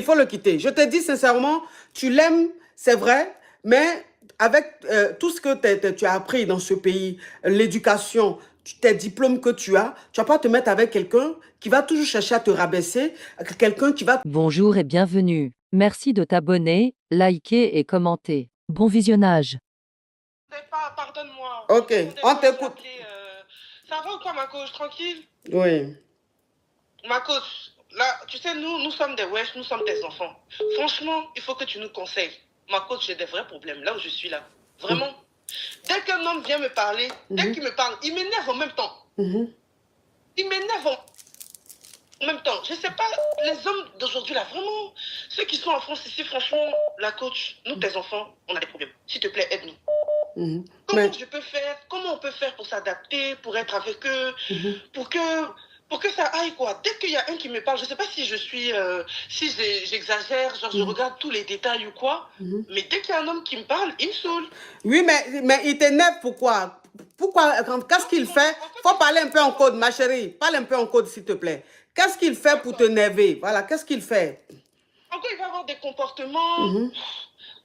Il faut le quitter. Je te dis sincèrement, tu l'aimes, c'est vrai, mais avec tout ce que tu as appris dans ce pays, l'éducation, tes diplômes que tu vas pas te mettre avec quelqu'un qui va toujours chercher à te rabaisser, quelqu'un qui va... Bonjour et bienvenue. Merci de t'abonner, liker et commenter. Bon visionnage. Pas, pardonne-moi. Ok, on t'écoute. Ça va ou quoi, ma coach? Tranquille? Oui. Ma coach, là, tu sais, nous sommes des wesh, nous sommes tes enfants. Franchement, il faut que tu nous conseilles. Ma coach, j'ai des vrais problèmes là où je suis là. Vraiment. Dès qu'un homme vient me parler, dès qu'il me parle, il m'énerve en même temps. Il m'énerve en même temps. Je sais pas, les hommes d'aujourd'hui là, vraiment, ceux qui sont en France ici, franchement, la coach, nous, tes enfants, on a des problèmes. S'il te plaît, aide-nous. Comment je peux faire? Comment on peut faire pour s'adapter, pour être avec eux, pour que ça aille, quoi. Dès qu'il y a un qui me parle, je sais pas si je suis, si j'exagère, genre je regarde tous les détails ou quoi, mais dès qu'il y a un homme qui me parle, il me saoule. Oui, mais il t'énerve pourquoi? Pourquoi? Qu'est-ce qu'il fait? Faut parler un peu en code, ma chérie. Parle un peu en code, s'il te plaît. Qu'est-ce qu'il fait pour t'énerver? Voilà, qu'est-ce qu'il fait? Encore, il va avoir des comportements...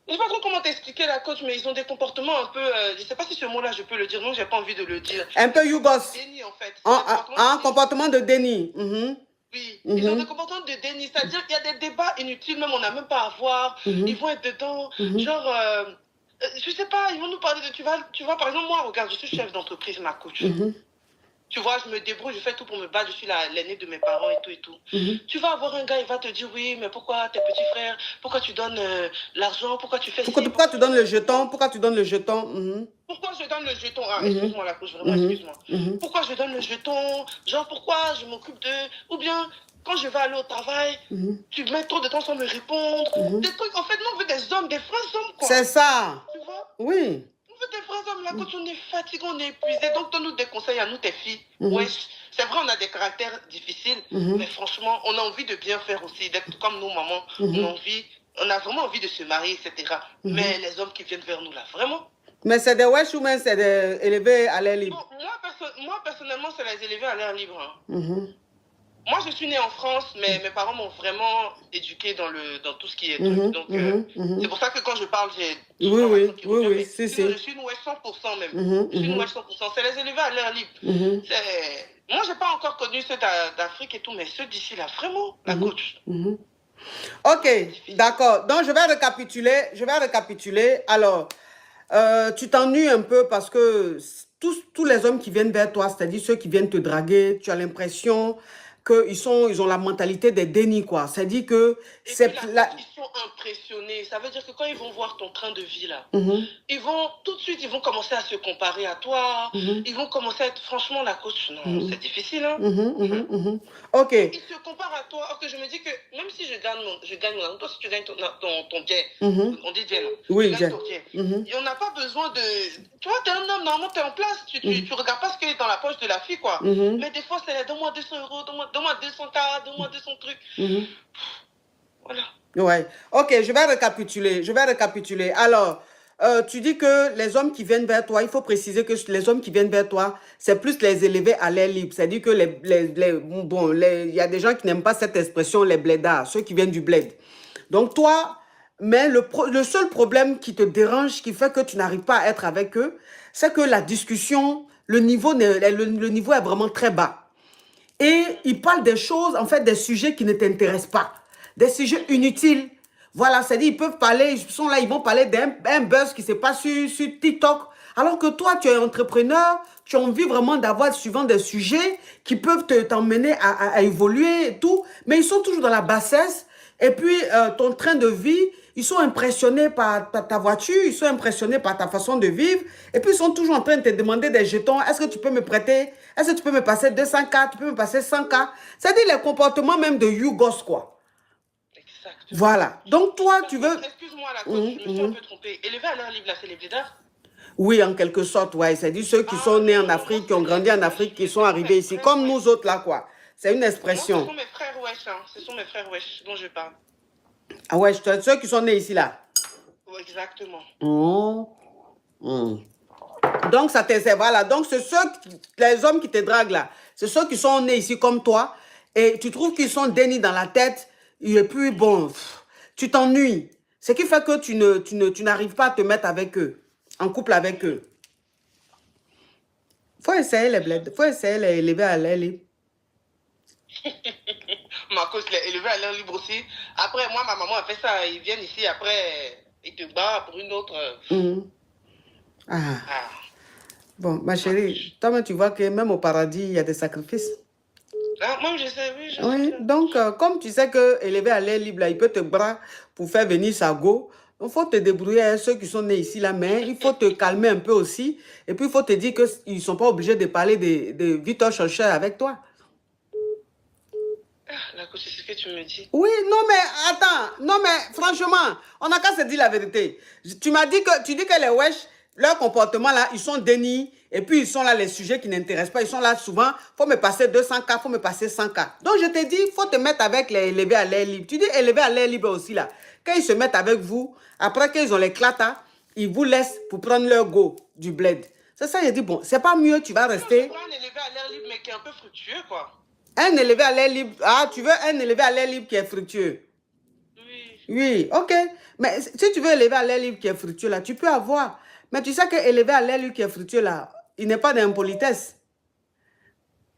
Je ne sais pas trop comment t'expliquer, la coach, mais ils ont des comportements un peu... je ne sais pas si ce mot-là, je peux le dire. Non, j'ai pas envie de le dire. Un peu yougos. Déni, en fait. Un comportement de déni. Oui, ils ont des comportements de déni. C'est-à-dire qu'il y a des débats inutiles, même on n'a même pas à voir. Ils vont être dedans. Genre, je sais pas, ils vont nous parler de... Tu vois, par exemple, moi, regarde, je suis chef d'entreprise, ma coach. Tu vois, je me débrouille, je fais tout pour me battre, je suis l'aînée de mes parents et tout et tout. Tu vas avoir un gars, il va te dire, oui, mais pourquoi tes petits frères, pourquoi tu donnes l'argent, pourquoi tu fais pourquoi tu donnes le jeton? Pourquoi tu donnes le jeton? Pourquoi je donne le jeton? Ah, excuse-moi la couche, vraiment, excuse-moi. Pourquoi je donne le jeton? Genre, pourquoi je m'occupe de... Ou bien, quand je vais aller au travail, tu mets trop de temps sans me répondre. Des trucs, en fait, nous, on veut des hommes, des vrais hommes, quoi. C'est ça. Tu vois? Oui. Des vrais hommes, là, quand on est fatigué, on est épuisé, donc donne-nous des conseils à nous, tes filles. Ouais, c'est vrai, on a des caractères difficiles, mais franchement, on a envie de bien faire aussi, d'être comme nous, maman. On a vraiment envie de se marier, etc. Mais les hommes qui viennent vers nous, là, vraiment. Mais c'est des wesh ou même c'est des élevés à l'air libre? Bon, moi, personnellement, c'est les élevés à l'air libre. Moi, je suis née en France, mais mes parents m'ont vraiment éduquée dans tout ce qui est truc. Donc, c'est pour ça que quand je parle, j'ai... Oui, je suis une wesh 100% même. Je suis une wesh 100%. C'est les élevés à l'air libre. Moi, je n'ai pas encore connu ceux d'Afrique et tout, mais ceux d'ici, là, vraiment, la coach. Ok, d'accord. Donc, je vais récapituler. Alors, tu t'ennuies un peu parce que tous les hommes qui viennent vers toi, c'est-à-dire ceux qui viennent te draguer, tu as l'impression qu'ils ont la mentalité des dénis, quoi. C'est-à-dire que c'est... Ils sont impressionnés. Ça veut dire que quand ils vont voir ton train de vie, là, ils vont, tout de suite, ils vont commencer à se comparer à toi. Ils vont commencer à être, franchement, la coach, non, c'est difficile, hein. Ok. Ils se comparent à toi. Ok, je me dis que même si je gagne mon argent, toi, si tu gagnes ton jet, on dit jet, non? Oui, tu gagnes ton jet. Et on n'a pas besoin de... Tu vois, t'es un homme, normalement, t'es en place. Tu regardes pas ce qui est dans la poche de la fille, quoi. Mais des fois, c'est donne-moi 200 euros, donne-moi 200 cas, donne-moi 200 trucs. Voilà. Ouais. Ok, je vais récapituler. Alors, tu dis que les hommes qui viennent vers toi, il faut préciser que les hommes qui viennent vers toi, c'est plus les élevés à l'air libre. C'est-à-dire que il y a des gens qui n'aiment pas cette expression, les blédards, ceux qui viennent du bled. Donc toi, mais le seul problème qui te dérange, qui fait que tu n'arrives pas à être avec eux, c'est que la discussion, le niveau est vraiment très bas. Et ils parlent des choses, en fait, des sujets qui ne t'intéressent pas. Des sujets inutiles. Voilà, c'est-à-dire, ils peuvent parler, ils sont là, ils vont parler d'un buzz qui se passe sur TikTok. Alors que toi, tu es entrepreneur, tu as envie vraiment d'avoir souvent des sujets qui peuvent t'emmener à évoluer et tout. Mais ils sont toujours dans la bassesse. Et puis, ton train de vie, ils sont impressionnés par ta voiture, ils sont impressionnés par ta façon de vivre. Et puis, ils sont toujours en train de te demander des jetons. Est-ce que tu peux me prêter? Est-ce que tu peux me passer 200K? Tu peux me passer 100K? C'est-à-dire les comportements même de YouGos, quoi. Exactement. Voilà. Donc, toi, tu veux... Excuse-moi, la coach, je me suis un peu trompée. Élevé à l'air libre, là, c'est les blédards? Oui, en quelque sorte, ouais. C'est-à-dire ceux qui sont nés en Afrique, qui ont grandi en Afrique, qui sont arrivés ici, comme nous autres, là, quoi. C'est une expression. Ce sont mes frères wesh, hein. Ce sont mes frères wesh dont je parle. Ah ouais, ceux qui sont nés ici, là. Oui, exactement. Donc, ça te voilà. Donc, c'est les hommes qui te draguent, là. C'est ceux qui sont nés ici comme toi. Et tu trouves qu'ils sont dénis dans la tête. Et puis, bon, tu t'ennuies. Ce qui fait que tu n'arrives pas à te mettre avec eux, en couple avec eux. Faut essayer les bleds, faut essayer les élever à l'air libre. Marcos, il est élevé à l'air libre aussi. Après, moi, ma maman a fait ça. Ils viennent ici, après, ils te battent pour une autre. Mhm. Ah, Ah, bon, ma chérie, toi, tu vois que même au paradis, il y a des sacrifices. ah, moi, je sais, oui, je sais Oui, que... donc, comme tu sais que élevé à l'air libre, là, il peut te bras pour faire venir sa go. Il faut te débrouiller avec ceux qui sont nés ici, là, mais il faut te calmer un peu aussi. Et puis, il faut te dire qu'ils ne sont pas obligés de parler de Victor Schœlcher avec toi. Ah, la c'est ce que tu me dis. Oui, non, mais attends, non, mais franchement, on n'a qu'à se dire la vérité. Tu m'as dit que, tu dis que les wesh, leur comportement là, ils sont dénis, et puis ils sont là les sujets qui n'intéressent pas, ils sont là souvent, faut me passer 200K, faut me passer 100K. Donc je te dis, faut te mettre avec les élevés à l'air libre. Tu dis élevés à l'air libre aussi là. Quand ils se mettent avec vous, après qu'ils ont les clatas, ils vous laissent pour prendre leur go du bled. C'est ça, je dis, bon, c'est pas mieux, tu vas Non, je rester. prends un élevé à l'air libre, mais qui est un peu fructueux, quoi. Un élevé à l'air libre, ah, tu veux un élevé à l'air libre qui est fructueux. Oui. Oui, ok. Mais si tu veux élever à l'air libre qui est fructueux là, tu peux avoir. Mais tu sais que élever à l'air libre qui est fructueux là, il n'est pas d'impolitesse.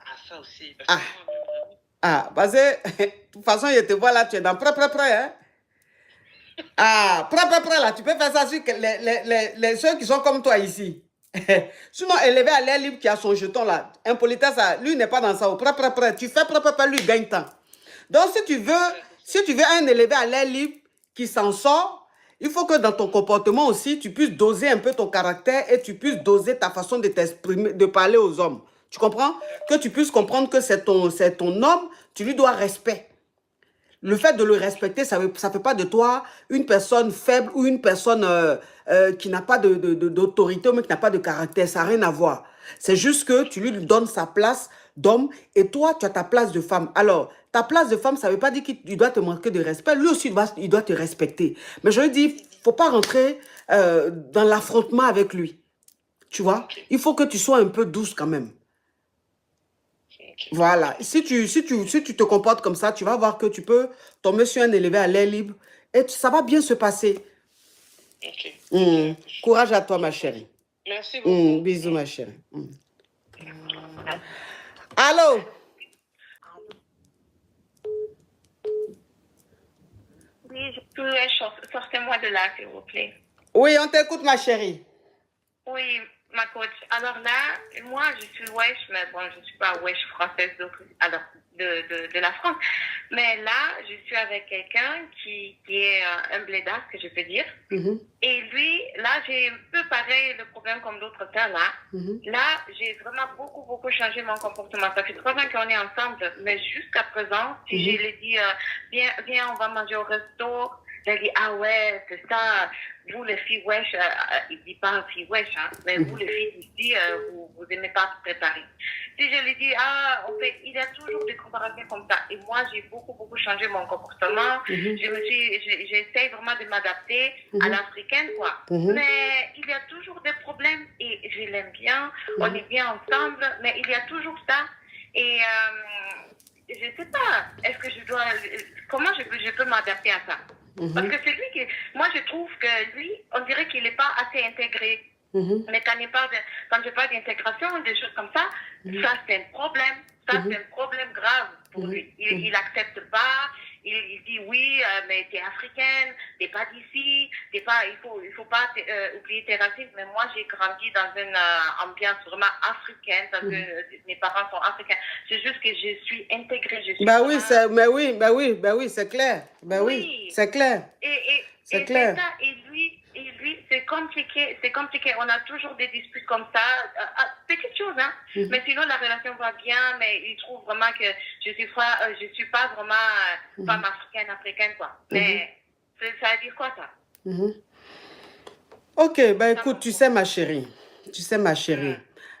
Ah, ça aussi. Parce Ah, que moi, même, ah, parce que de toute façon, je te vois là, tu es dans prêt, hein. Ah, prêt là, tu peux faire ça sur ceux qui sont comme toi ici. Sinon, élever à l'air libre qui a son jeton là, impolitesse, lui n'est pas dans ça. Prêt. Tu fais prêt, lui gagne temps. Donc, si tu veux un élevé à l'air libre qui s'en sort, il faut que dans ton comportement aussi, tu puisses doser un peu ton caractère et tu puisses doser ta façon de t'exprimer, de parler aux hommes. Tu comprends? Que tu puisses comprendre que c'est ton homme, tu lui dois respect. Le fait de le respecter, ça ne fait pas de toi une personne faible ou une personne qui n'a pas d'autorité ou qui n'a pas de caractère. Ça n'a rien à voir. C'est juste que tu lui donnes sa place d'homme et toi, tu as ta place de femme. Alors, ta place de femme, ça ne veut pas dire qu'il doit te manquer de respect. Lui aussi, il doit te respecter. Mais je lui dis, il ne faut pas rentrer dans l'affrontement avec lui. Tu vois? Il faut que tu sois un peu douce quand même. Voilà. Si tu te comportes comme ça, tu vas voir que tu peux tomber sur un élevé à l'air libre et ça va bien se passer. Ok. Courage à toi, ma chérie. Merci beaucoup. Bisous, ma chérie. Allô? Oui, sortez-moi de là, s'il vous plaît. Oui, on t'écoute, ma chérie. Oui, ma coach. Alors là, moi, je suis wesh, mais bon, je ne suis pas wesh française de la France. Mais là, je suis avec quelqu'un qui est un blédard, que je peux dire. Et lui, là, j'ai un peu pareil le problème comme d'autres sœurs là. Là, j'ai vraiment beaucoup changé mon comportement. Ça fait 3 ans qu'on est ensemble, mais jusqu'à présent, si je lui dis, viens, on va manger au resto, j'ai dit, ah ouais, c'est ça, vous les filles wesh, il dit pas filles wesh, hein, mais vous les filles ici, vous n'aimez pas se préparer. Si je lui dis, ah, en fait, il y a toujours des comparaisons comme ça. Et moi, j'ai beaucoup changé mon comportement. J'essaie vraiment de m'adapter à l'africaine, quoi. Mais il y a toujours des problèmes et je l'aime bien, on est bien ensemble, mais il y a toujours ça. Et je sais pas, est-ce que comment je peux m'adapter à ça? Parce que c'est lui qui, moi je trouve que lui, on dirait qu'il n'est pas assez intégré. Mais quand je parle d'intégration, des choses comme ça, ça c'est un problème. Ça c'est un problème grave pour lui. Il n'accepte pas. Il dit oui, mais t'es africaine, t'es pas d'ici, il faut pas oublier tes racines. Mais moi, j'ai grandi dans une ambiance vraiment africaine, parce que mes parents sont africains. C'est juste que je suis intégrée. Oui, c'est clair. Oui, c'est clair. C'est clair. Et lui, c'est compliqué. On a toujours des disputes comme ça. Petites choses, hein. Mais sinon, la relation va bien, mais il trouve vraiment que je suis pas vraiment femme africaine, quoi. Mais ça veut dire quoi, ça? Ok, écoute, tu sais, ma chérie.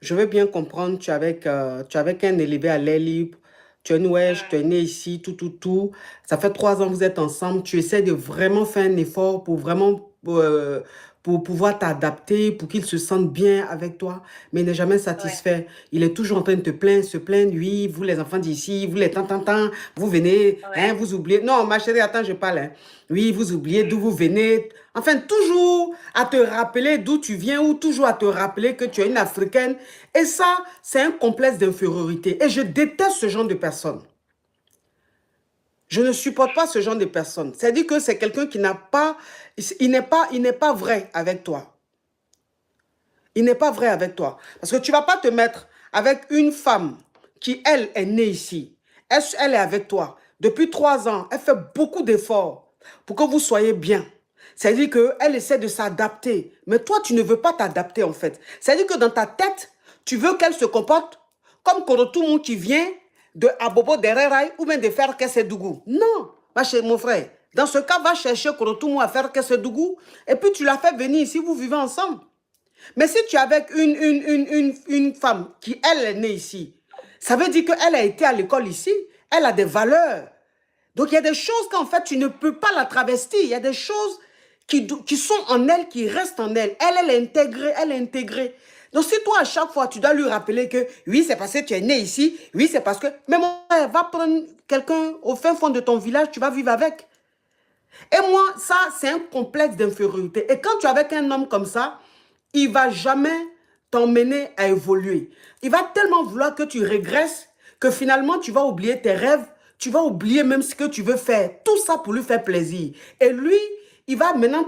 Je veux bien comprendre, tu es avec un élevé à l'air libre. Tu es une wesh, tu es né ici, tout. Ça fait 3 ans que vous êtes ensemble. Tu essaies de vraiment faire un effort pour vraiment pour pouvoir t'adapter, pour qu'il se sente bien avec toi, mais il n'est jamais Ouais. satisfait. Il est toujours en train de te plaindre, se plaindre, oui, vous les enfants d'ici, vous les tant, vous venez, hein, Ouais. vous oubliez. Non, ma chérie, attends, je parle. Hein. Oui, vous oubliez d'où vous venez. Enfin, toujours à te rappeler d'où tu viens ou toujours à te rappeler que tu es une Africaine. Et ça, c'est un complexe d'infériorité. Et je déteste ce genre de personnes. Je ne supporte pas ce genre de personnes. C'est-à-dire que c'est quelqu'un qui n'a pas, il n'est pas vrai avec toi. Il n'est pas vrai avec toi. Parce que tu ne vas pas te mettre avec une femme qui, elle, est née ici. Elle est avec toi. Depuis 3 ans, elle fait beaucoup d'efforts pour que vous soyez bien. C'est-à-dire qu'elle essaie de s'adapter. Mais toi, tu ne veux pas t'adapter, en fait. C'est-à-dire que dans ta tête, tu veux qu'elle se comporte comme Korotoumou qui vient de Abobo Dererai ou bien de faire Kessedougou. Non, mon frère. Dans ce cas, va chercher Korotoumou à faire Kessedougou et puis tu la fais venir ici, vous vivez ensemble. Mais si tu es avec une femme qui, elle, est née ici, ça veut dire qu'elle a été à l'école ici, elle a des valeurs. Donc, il y a des choses qu'en fait, tu ne peux pas la travestir. Il y a des choses qui sont en elle, qui restent en elle. Elle est intégrée, elle est intégrée. Donc, si toi, à chaque fois, tu dois lui rappeler que, oui, c'est parce que tu es né ici, oui, c'est parce que... Mais mon frère, va prendre quelqu'un au fin fond de ton village, tu vas vivre avec. Et moi, ça, c'est un complexe d'infériorité. Et quand tu es avec un homme comme ça, il ne va jamais t'emmener à évoluer. Il va tellement vouloir que tu régresses que finalement, tu vas oublier tes rêves, tu vas oublier même ce que tu veux faire. Tout ça pour lui faire plaisir. Et lui, il va maintenant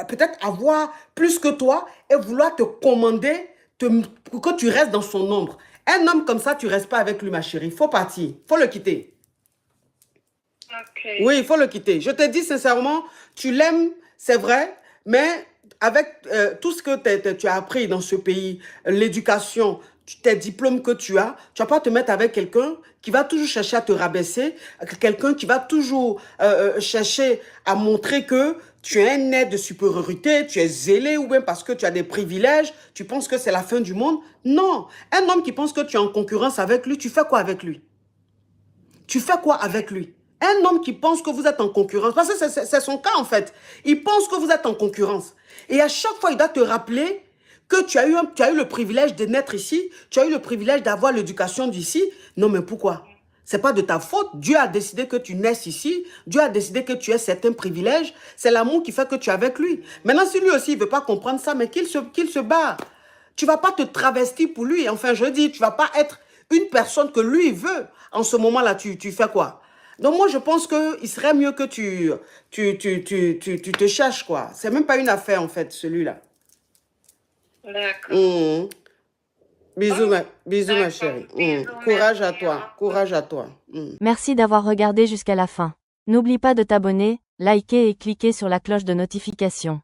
peut-être avoir plus que toi et vouloir te commander pour que tu restes dans son ombre. Un homme comme ça, tu ne restes pas avec lui, ma chérie. Il faut partir. Il faut le quitter. Ok. Oui, il faut le quitter. Je te dis sincèrement, tu l'aimes, c'est vrai, mais avec tout ce que tu as appris dans ce pays, l'éducation, tes diplômes que tu vas pas te mettre avec quelqu'un qui va toujours chercher à te rabaisser, quelqu'un qui va toujours chercher à montrer que tu es un aide de supériorité, tu es zélé ou bien parce que tu as des privilèges, tu penses que c'est la fin du monde. Non, un homme qui pense que tu es en concurrence avec lui, tu fais quoi avec lui? Tu fais quoi avec lui? Un homme qui pense que vous êtes en concurrence, parce que c'est son cas en fait. Il pense que vous êtes en concurrence. Et à chaque fois, il doit te rappeler que tu as eu le privilège de naître ici, tu as eu le privilège d'avoir l'éducation d'ici. Non, mais pourquoi? C'est pas de ta faute. Dieu a décidé que tu naisses ici. Dieu a décidé que tu aies certains privilèges. C'est l'amour qui fait que tu es avec lui. Maintenant, si lui aussi, il ne veut pas comprendre ça, mais qu'il se bat. Tu ne vas pas te travestir pour lui. Enfin, je dis, tu ne vas pas être une personne que lui veut. En ce moment-là, tu fais quoi? Donc, moi, je pense qu'il serait mieux que tu te cherches, quoi. C'est même pas une affaire, en fait, celui-là. D'accord. Mmh. Bisous, Oh, bisous, ma d'accord. chérie. Bisous, Courage à merci, toi. hein. Courage à toi. Merci d'avoir regardé jusqu'à la fin. N'oublie pas de t'abonner, liker et cliquer sur la cloche de notification.